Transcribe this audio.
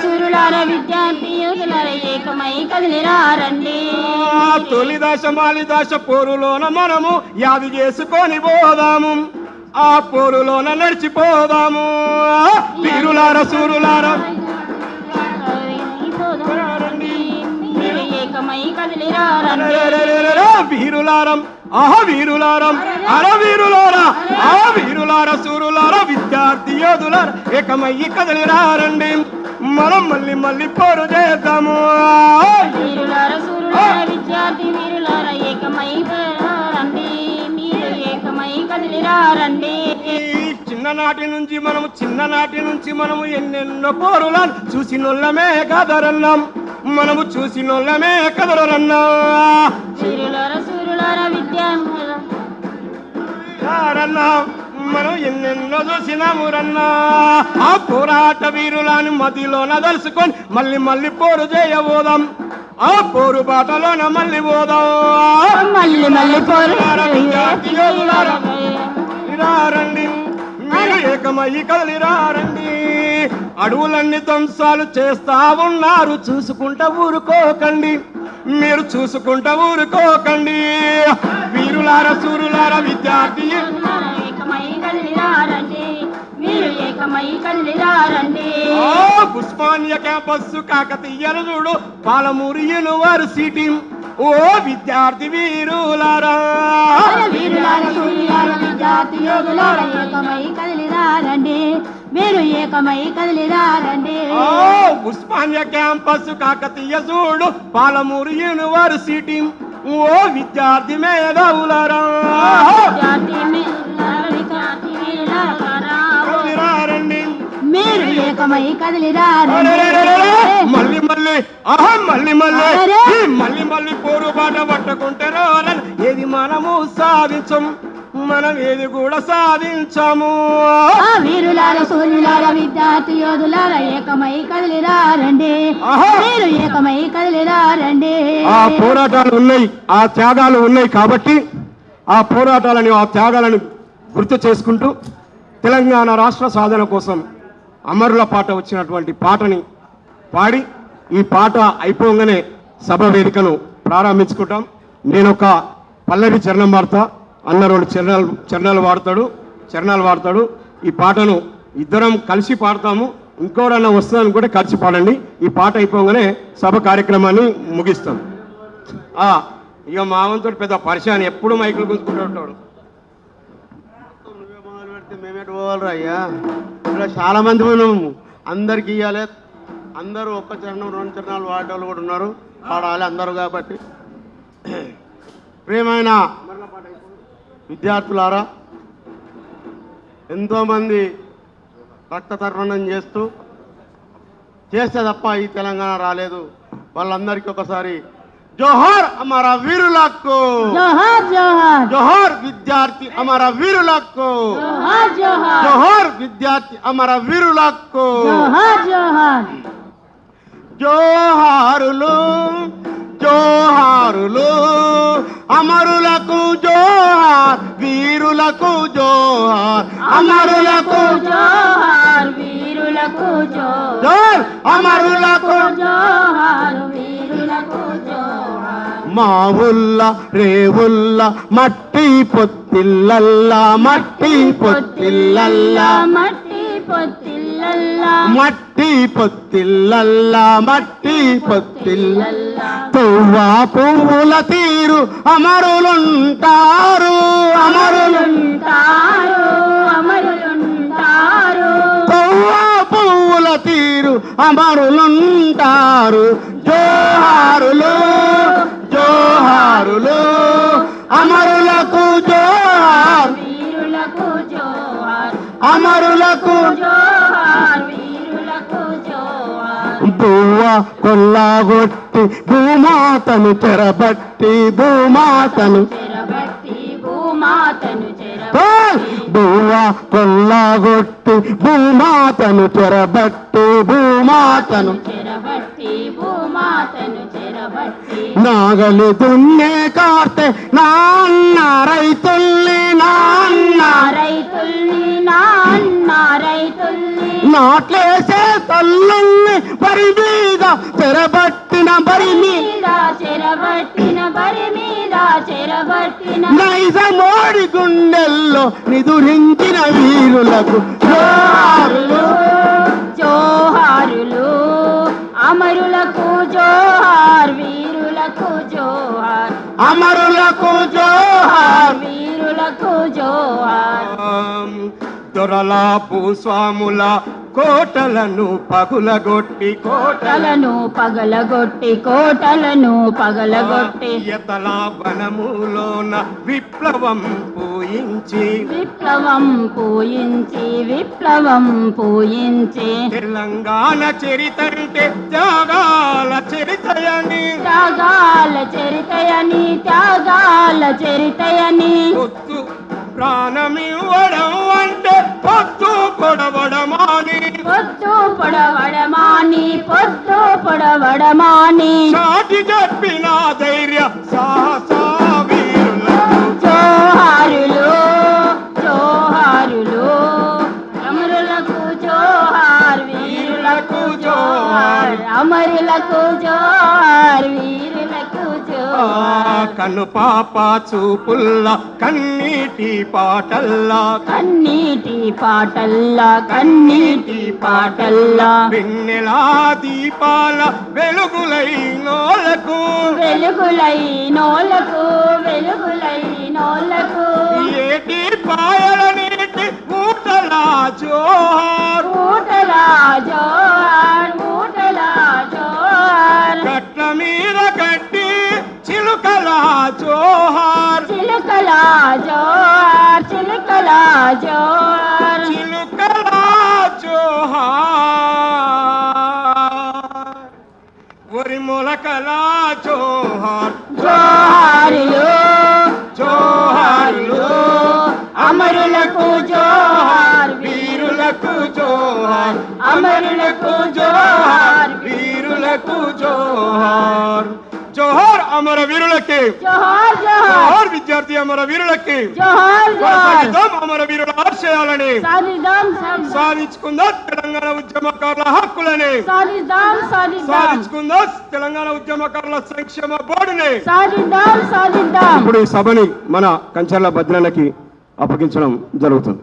సూరులార విద్యార్థి యోధులార ఏకమై కదిలిరారండి. తొలి దశ మాలి దశ పోరులోన మనము యాది చేసుకొని పోదాము, ఆ పోరులోన నడిచిపోదాము. వీరులార సూరులార ఏకమై కదిలిరారండి. వీరులారం వీరులారం వీరులారా వీరులార సూరులార విద్యార్థి యోధులార ఏకమయ్యి కదిలిరారండి. మనం మళ్ళీ మళ్ళీ పోరు చేద్దాము. వీరులార సూరులార విద్యార్థి వీరులార ఏకమై రండి, మీరు ఏకమై కదిలిరారండి. చిన్ననాటి నుంచి మనము ఎన్నెన్నో పోరులను చూసినోళ్ళమే కదరన్నాం, మనము చూసినోళ్ళమే కదరన్నా. వీరులార సూరులార విద్యారన్నా మనం ఎన్నెన్నో చూసినాము రన్నా. ఆ పోరాట వీరులను మదిలోన దలుసుకొని మళ్ళీ మళ్ళీ పోరు చేయబోదాం, ఆ పోరు బాటలోన మళ్ళీ పోదాం. మళ్ళీ మళ్ళీ పోరు రండి, మీరు ఏకమయ్యి కదిలిరారండి. అడవులన్నీ ధ్వంసాలు చేస్తా ఉన్నారు, చూసుకుంటా ఊరుకోకండి, మీరు చూసుకుంటా ఊరుకోకండి. వీరులార సూరులార విద్యార్థి ఏకమై కదిలిరారండి, మీరు ఏకమై కదిలిరారండి. ఉస్మానియా క్యాంపస్ కాకతీయను చూడు, పాలమూరు యూనివర్సిటీ. ఓ విద్యార్థి వీరులారా వీరులార సూరులార విద్యార్థి యోధులార ఏకమై కదిలిరారండి, మీరు ఏకమై కదిలిరారండి. ఉస్మానియా క్యాంపస్ కాకతీయ చూడు, పాలమూరు యూనివర్సిటీ. ఓ విద్యార్థి మేధావులారా కదిలిరారండి, మీరు ఏకమై కదిలిరారండి. మళ్ళీ మళ్ళీ మళ్ళీ మళ్ళీ పోరు బాట పట్టుకుంటే ఏది మనము సాధించం, మనం ఏది కూడా సాధించము. వీరులార సూర్యులార విద్యార్థి యోధులార ఏకమై కదిలిరారండి, మీరు ఏకమై కదిలిరారండి. ఆ పోరాటాలు ఉన్నాయి, ఆ త్యాగాలు ఉన్నాయి కాబట్టి ఆ పోరాటాలని ఆ త్యాగాలను గుర్తు చేసుకుంటూ తెలంగాణ రాష్ట్ర సాధన కోసం అమరుల పాట వచ్చినటువంటి పాటని పాడి ఈ పాట అయిపోగానే సభ వేదికను ప్రారంభించుకుంటాం. నేను ఒక పల్లవి చరణం వాడతా, అన్న రెండు చరణాలు వాడతాడు. ఈ పాటను ఇద్దరం కలిసి పాడతాము, ఇంకోరన్నా వస్తుందని కూడా కలిసి పాడండి. ఈ పాట అయిపోగానే సభ కార్యక్రమాన్ని ముగిస్తాం. ఇక మావంతో పెద్ద పరిచయాన్ని ఎప్పుడు మైకులు గుంజుకుంటూ ఉంటాడు. నువ్వే మొదలు పెడితే మేమేటి పోవాలి అయ్యా, ఇక్కడ చాలా మంది పోయినాము, అందరికి ఇవ్వాలి. అందరూ ఒక్క చరణం రెండు చరణాలు వాడేవాళ్ళు కూడా ఉన్నారు, పాడాలి అందరూ. కాబట్టి ప్రియమైన విద్యార్థులారా, ఎంతోమంది రక్త తర్పణం చేస్తే తప్ప ఈ తెలంగాణ రాలేదు. వాళ్ళందరికీ ఒకసారి జోహార్ అమర వీరులకు, జోహార్ జోహార్, జోహార్ విద్యార్థి అమర వీరులకు, జోహార్ జోహార్, జోహార్ విద్యార్థి అమర వీరులకు, జోహార్ జోహార్. జోహారులు జోహారులు అమరులకు జోహార్, వీరులకు జోహార్, అమరులకు జోహార్, వీరులకు జోహార్, అమరులకు జోహార్, వీరులకు జోహార్. మా ఊళ్ళ రేవుల్ల మట్టి పొత్తిల్లల్లా, మట్టి పొత్తిల్లల్లా, మట్టి పొత్తిల్లల్లా, మట్టి పొత్తిల్లల్లా, మట్టి పొత్తిల్లల్లా. తొవ్వా పువ్వుల తీరు అమరులుంటారు, అమరులుంటారు, అమరులుంటారు. తొవ్వా పువ్వుల తీరు అమరులుంటారు. జోహారులు జోహారులు అమరులకు జోహార్, వీరులకు జోహార్, అమరులకు జోహార్, వీరులకు జోహార్. బువ్వ కొల్లాగొట్టి భూమాతను చెరబట్టి, భూమాతను చెరబట్టి భూమాతను బువ్వ కొల్లాగొట్టి భూమాతను చెరబట్టి, భూమాతను చెరబట్టి భూమాతను చెరబట్టి. నాగలి దున్నే కార్తె నాన్న రైతుల్ని, నాన్న రైతుల్ని, నాన్న రైతుల్ని. నాట్లేసే తల్లుల్ని బరి మీద చెరబట్టిన బరి మీద బరి మీద చెరబట్టిన నైజమోడి గుండెల్లో నిదురించిన వీరులకు జోహారులు. జోహారులు అమరులకు జోహార్ వీరులకు జోహార్ అమరులకు జోహార్. వీరులకు జోహార్ దొరల భూస్వాముల కోటలను పగులగొట్టి కోటలను పగలగొట్టి ఎతల వనములోన విప్లవం పూయించి తెలంగాణ చరితంటే త్యాగాల చరితయని పొత్తు ప్రాణమివ్వడం అంటే పొత్తు పొడవడమాని సాటి చెప్పిన ధైర్య సాహస వీరులకు జోహారులు అమరులకు జోహార్ వీరులకు జోహార్ అమరులకు జోహార్ వీరులకు జోహార్ కన్ను పాప చూపుల్ల కన్నీటి పాటల్లా వెన్నెలా దీపాల వెలుగులైనోలకు ఏటి పాయల నీటి ఊటలా జోహార్ గట్ల మీద గడ్డి చిలుకలా జోహార్ వరి మొలకలా జోహార్ జోహారులు అమరులకు జోహార్ వీరులకు జోహార్ అమరులకు జోహార్ వీరులకు జోహార్ జోహార్ అమర వీరులకి జోహార్ జోహార్ విద్యార్థి అమర వీరులకి కొనసాగిద్దాం అమర వీరుల ఆశయాలని సాధించుకుందాం తెలంగాణ ఉద్యమకారుల హక్కులని సాధించుకుందాం తెలంగాణ ఉద్యమకారుల సంక్షేమ బోర్డుని ఇప్పుడు ఈ సభని మన కంచర్ల భద్రన్నకి అప్పగించడం జరుగుతుంది.